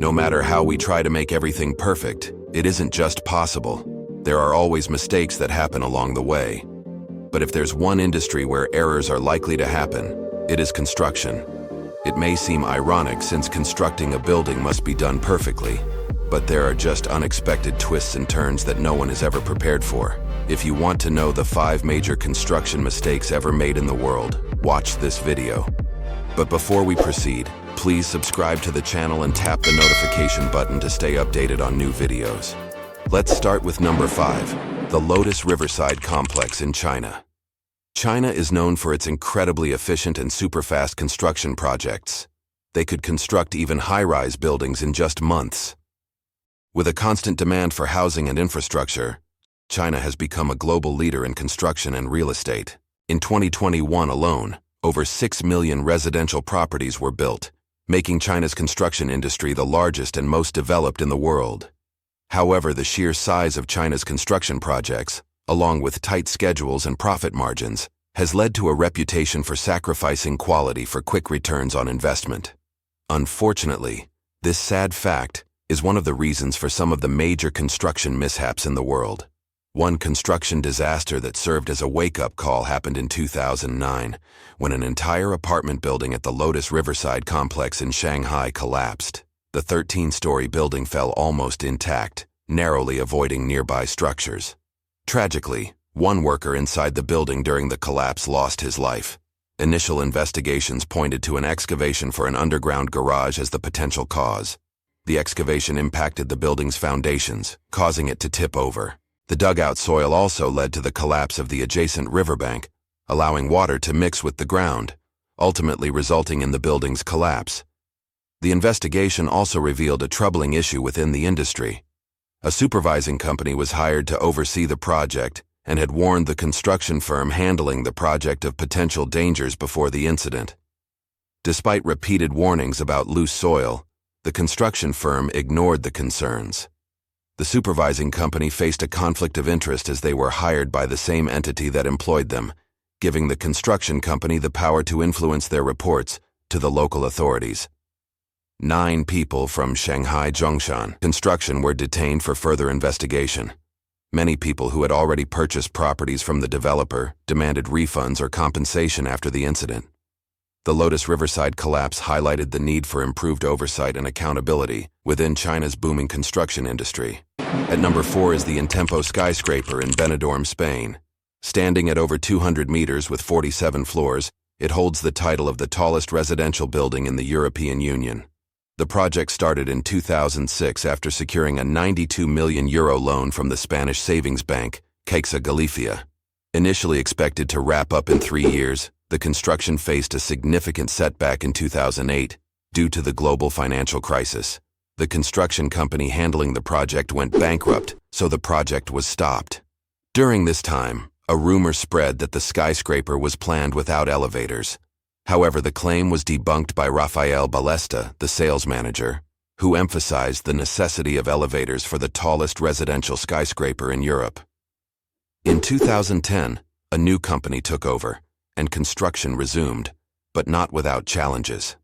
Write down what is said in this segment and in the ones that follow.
No matter how we try to make everything perfect, it isn't just possible. There are always mistakes that happen along the way. But if there's one industry where errors are likely to happen, it is construction. It may seem ironic since constructing a building must be done perfectly, but there are just unexpected twists and turns that no one is ever prepared for. If you want to know the 5 major construction mistakes ever made in the world, watch this video. But before we proceed, please subscribe to the channel and tap the notification button to stay updated on new videos. Let's start with number 5, the Lotus Riverside complex in China. China is known for its incredibly efficient and super-fast construction projects. They could construct even high-rise buildings in just months. With a constant demand for housing and infrastructure, China has become a global leader in construction and real estate. In 2021 alone, over 6 million residential properties were built, making China's construction industry the largest and most developed in the world. However, the sheer size of China's construction projects, along with tight schedules and profit margins, has led to a reputation for sacrificing quality for quick returns on investment. Unfortunately, this sad fact is one of the reasons for some of the major construction mishaps in the world. One construction disaster that served as a wake-up call happened in 2009, when an entire apartment building at the Lotus Riverside complex in Shanghai collapsed. The 13-story building fell almost intact, narrowly avoiding nearby structures. Tragically, one worker inside the building during the collapse lost his life. Initial investigations pointed to an excavation for an underground garage as the potential cause. The excavation impacted the building's foundations, causing it to tip over. The dugout soil also led to the collapse of the adjacent riverbank, allowing water to mix with the ground, ultimately resulting in the building's collapse. The investigation also revealed a troubling issue within the industry. A supervising company was hired to oversee the project and had warned the construction firm handling the project of potential dangers before the incident. Despite repeated warnings about loose soil, the construction firm ignored the concerns. The supervising company faced a conflict of interest as they were hired by the same entity that employed them, giving the construction company the power to influence their reports to the local authorities. 9 people from Shanghai Zhongshan Construction were detained for further investigation. Many people who had already purchased properties from the developer demanded refunds or compensation after the incident. The Lotus Riverside collapse highlighted the need for improved oversight and accountability within China's booming construction industry. At number 4 is the Intempo skyscraper in Benidorm, Spain. Standing at over 200 meters with 47 floors, it holds the title of the tallest residential building in the European Union. The project started in 2006 after securing a €92 million loan from the Spanish savings bank, Caixa Galicia. Initially expected to wrap up in 3 years, the construction faced a significant setback in 2008 due to the global financial crisis. The construction company handling the project went bankrupt, so the project was stopped. During this time, a rumor spread that the skyscraper was planned without elevators. However, the claim was debunked by Rafael Balesta, the sales manager, who emphasized the necessity of elevators for the tallest residential skyscraper in Europe. In 2010, a new company took over, and construction resumed, but not without challenges.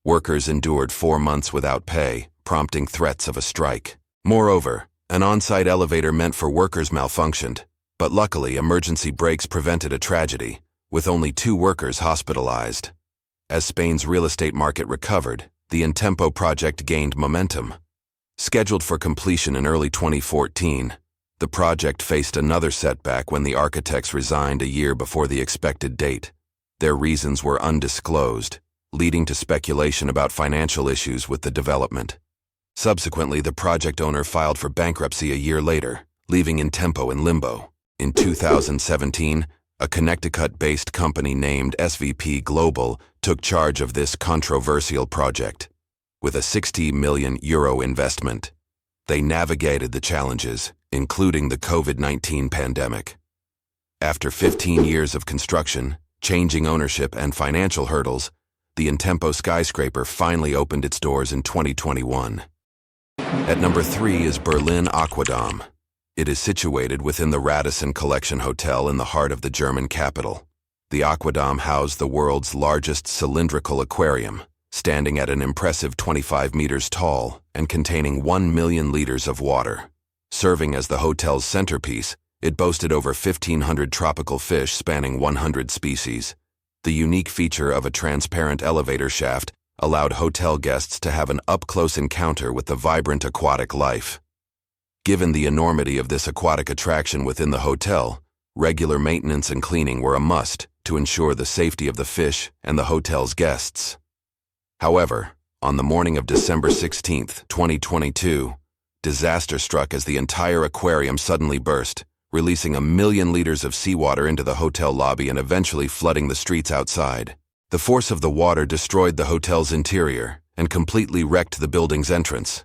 Workers endured 4 months without pay, prompting threats of a strike. Moreover, an on-site elevator meant for workers malfunctioned, but luckily emergency brakes prevented a tragedy, with only 2 workers hospitalized. As Spain's real estate market recovered, the Intempo project gained momentum. Scheduled for completion in early 2014, the project faced another setback when the architects resigned a year before the expected date. Their reasons were undisclosed, leading to speculation about financial issues with the development. Subsequently, the project owner filed for bankruptcy a year later, leaving Intempo in limbo. In 2017, a Connecticut-based company named SVP Global took charge of this controversial project. With a €60 million investment, they navigated the challenges, including the COVID-19 pandemic. After 15 years of construction, changing ownership, and financial hurdles, the Intempo skyscraper finally opened its doors in 2021. At number 3 is Berlin Aquadom. It is situated within the Radisson Collection Hotel in the heart of the German capital. The Aquadom housed the world's largest cylindrical aquarium, standing at an impressive 25 meters tall and containing 1 million liters of water. Serving as the hotel's centerpiece, it boasted over 1,500 tropical fish spanning 100 species. The unique feature of a transparent elevator shaft allowed hotel guests to have an up-close encounter with the vibrant aquatic life. Given the enormity of this aquatic attraction within the hotel, regular maintenance and cleaning were a must to ensure the safety of the fish and the hotel's guests. However, on the morning of December 16, 2022, disaster struck as the entire aquarium suddenly burst, releasing 1 million liters of seawater into the hotel lobby and eventually flooding the streets outside. The force of the water destroyed the hotel's interior and completely wrecked the building's entrance.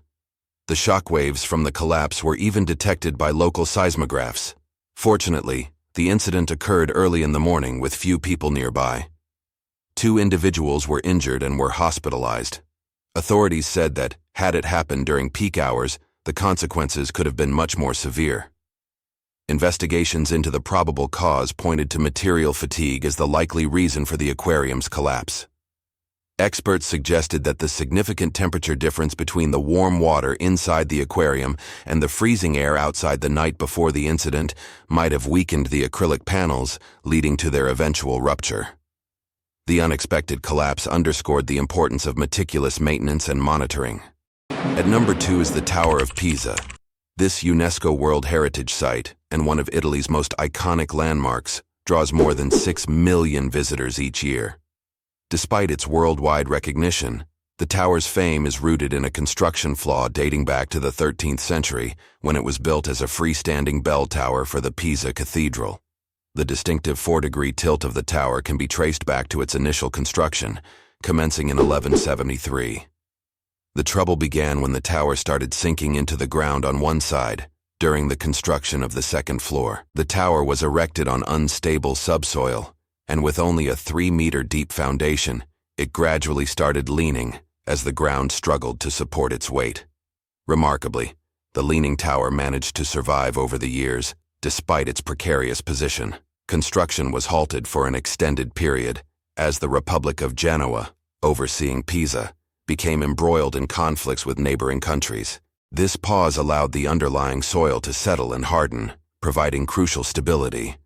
The shockwaves from the collapse were even detected by local seismographs. Fortunately, the incident occurred early in the morning with few people nearby. 2 individuals were injured and were hospitalized. Authorities said that, had it happened during peak hours, the consequences could have been much more severe. Investigations into the probable cause pointed to material fatigue as the likely reason for the aquarium's collapse. Experts suggested that the significant temperature difference between the warm water inside the aquarium and the freezing air outside the night before the incident might have weakened the acrylic panels, leading to their eventual rupture. The unexpected collapse underscored the importance of meticulous maintenance and monitoring. At number 2 is the Tower of Pisa. This UNESCO World Heritage Site, and one of Italy's most iconic landmarks, draws more than 6 million visitors each year. Despite its worldwide recognition, the tower's fame is rooted in a construction flaw dating back to the 13th century, when it was built as a freestanding bell tower for the Pisa Cathedral. The distinctive 4-degree tilt of the tower can be traced back to its initial construction, commencing in 1173. The trouble began when the tower started sinking into the ground on one side, during the construction of the second floor. The tower was erected on unstable subsoil, and with only a 3-meter-deep foundation, it gradually started leaning as the ground struggled to support its weight. Remarkably, the leaning tower managed to survive over the years, despite its precarious position. Construction was halted for an extended period, as the Republic of Genoa, overseeing Pisa, became embroiled in conflicts with neighboring countries. This pause allowed the underlying soil to settle and harden, providing crucial stability.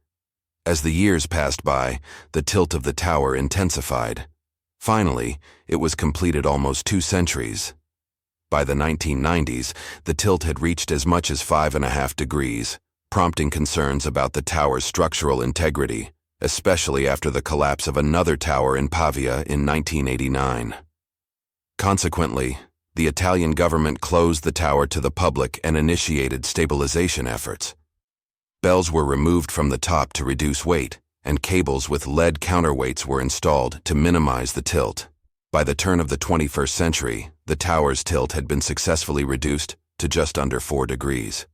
As the years passed by, the tilt of the tower intensified. Finally, it was completed almost 2 centuries. By the 1990s, the tilt had reached as much as 5.5 degrees, prompting concerns about the tower's structural integrity, especially after the collapse of another tower in Pavia in 1989. Consequently, the Italian government closed the tower to the public and initiated stabilization efforts. Bells were removed from the top to reduce weight, and cables with lead counterweights were installed to minimize the tilt. By the turn of the 21st century, the tower's tilt had been successfully reduced to just under 4 degrees.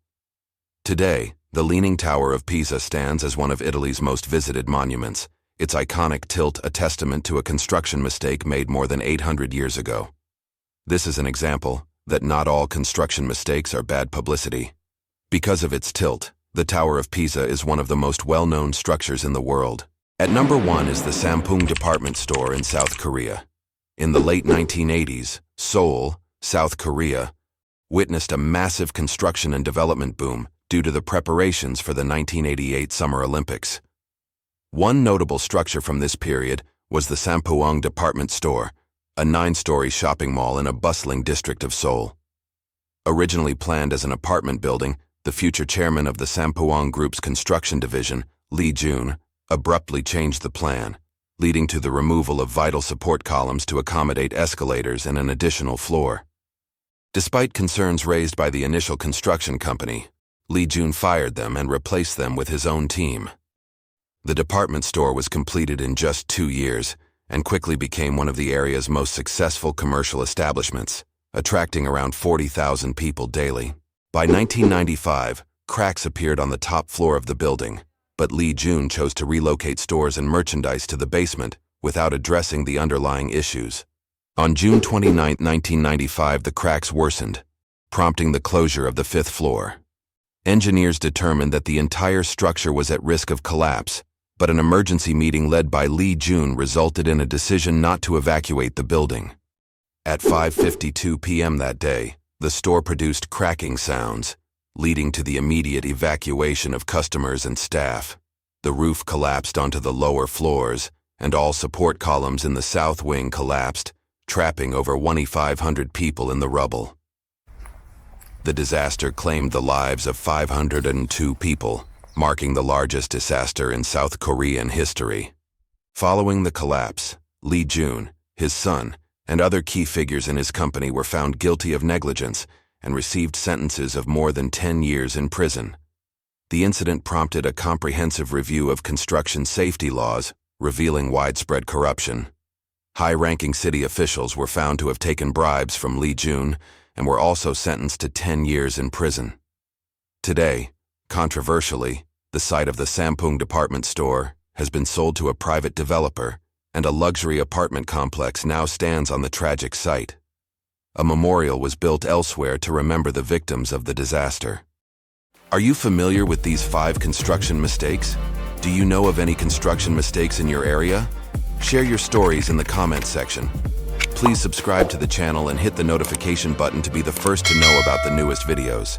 Today, the Leaning Tower of Pisa stands as one of Italy's most visited monuments, its iconic tilt a testament to a construction mistake made more than 800 years ago. This is an example that not all construction mistakes are bad publicity. Because of its tilt, the Tower of Pisa is one of the most well-known structures in the world. At number 1 is the Sampoong department store in South Korea. In the late 1980s, Seoul, South Korea, witnessed a massive construction and development boom due to the preparations for the 1988 Summer Olympics. One notable structure from this period was the Sampoong department store, a 9-story shopping mall in a bustling district of Seoul. Originally planned as an apartment building, the future chairman of the Sampoong Group's construction division, Lee Jun, abruptly changed the plan, leading to the removal of vital support columns to accommodate escalators and an additional floor. Despite concerns raised by the initial construction company, Lee Jun fired them and replaced them with his own team. The department store was completed in just 2 years and quickly became one of the area's most successful commercial establishments, attracting around 40,000 people daily. By 1995, cracks appeared on the top floor of the building, but Lee Jun chose to relocate stores and merchandise to the basement without addressing the underlying issues. On June 29, 1995, the cracks worsened, prompting the closure of the 5th floor. Engineers determined that the entire structure was at risk of collapse, but an emergency meeting led by Lee Jun resulted in a decision not to evacuate the building. At 5:52 p.m. that day, the store produced cracking sounds, leading to the immediate evacuation of customers and staff. The roof collapsed onto the lower floors, and all support columns in the south wing collapsed, trapping over 2,500 people in the rubble. The disaster claimed the lives of 502 people, marking the largest disaster in South Korean history. Following the collapse, Lee Jun, his son, and other key figures in his company were found guilty of negligence and received sentences of more than 10 years in prison. The incident prompted a comprehensive review of construction safety laws, revealing widespread corruption. High-ranking city officials were found to have taken bribes from Lee Jun and were also sentenced to 10 years in prison. Today, controversially, the site of the Sampung department store has been sold to a private developer, and a luxury apartment complex now stands on the tragic site. A memorial was built elsewhere to remember the victims of the disaster. Are you familiar with these 5 construction mistakes? Do you know of any construction mistakes in your area? Share your stories in the comments section. Please subscribe to the channel and hit the notification button to be the first to know about the newest videos.